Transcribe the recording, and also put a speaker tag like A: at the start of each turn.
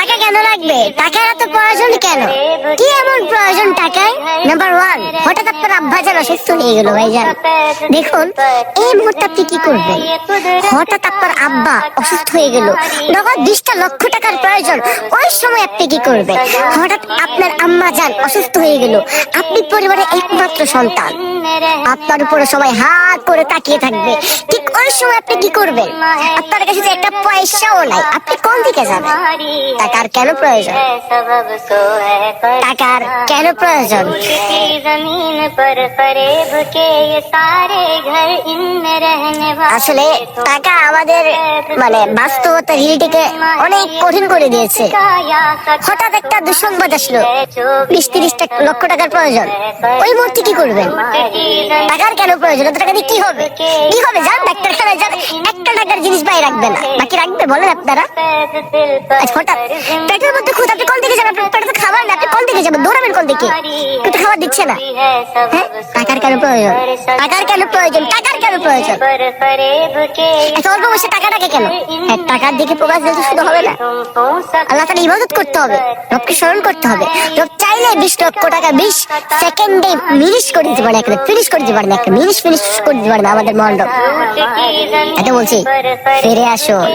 A: টাকা কেন লাগবে? টাকার এত প্রয়োজন কেন? কি এমন প্রয়োজন টাকায়? নাম্বার ওয়ান, হঠাৎ আপনার আব্বাজান অসুস্থ হয়ে গেল ভাইজান। দেখুন, এই মুহূর্তে আপনি কি করবেন? হঠাৎ আপনার আব্বা অসুস্থ হয়ে গেল, নগদ 20টা লক্ষ টাকার প্রয়োজন। ওই সময় আপনি কি করবেন? হঠাৎ আপনার আম্মা যান অসুস্থ হয়ে গেল, আপনি পরিবারের একমাত্র সন্তান, আপনার উপরে সবাই হাত করে তাকিয়ে থাকবে। ঠিক ওই সময় আপনি কি করবেন? আপনার কাছে একটা পয়সাও নাই, আপনি কোন দিকে যাবেন? টাকার কেন প্রয়োজন? টাকার কেন প্রয়োজন? আসলে টাকা আমাদের মানে বাস্তবতা রিয়েলিটিকে অনেক কঠিন করে দিয়েছে। হঠাৎ একটা দুঃসংবাদ আসলো, 20-30 লক্ষ টাকার প্রয়োজন। ওই মুহূর্তে কি করবেন? টাকার কেন প্রয়োজন? এত টাকা দিয়ে কি হবে? কি হবে? যান ডাক্তারখানায় যান, একটা টাকার জিনিস বাইরে রাখবে না, বাকি রাখবে বলেন আপনারা? হঠাৎ পেটের মধ্যে খুদ, আপনি কোন দিকে যাবেন? আপনার পেটে তো খাবার না, আপনি কোন দিকে যাবেন? দৌড়াবেন কোন দিকে? কিন্তু খাবার দিচ্ছে না। হ্যাঁ, টাকার কেন প্রয়োজন? টাকার কেন প্রয়োজন? টাকার কেন প্রয়োজন? এত অল্প বয়সে টাকাটাকে কেন? হ্যাঁ, টাকার দিকে প্রকাশ দিলে শুধু হবে না, আল্লাহ তাআলা ইবাদত করতে হবে, রবকে স্মরণ করতে হবে। রব চাইলে 20 লক্ষ টাকা 20 সেকেন্ডে ফিনিশ করে দিতে পারে, ফিনিশ করে দিতে পারে না, একটা মিনিট ফিনিশ করে দিতে পারে না আমাদের মহান রব। এটা বলছি, ফিরে আসুন।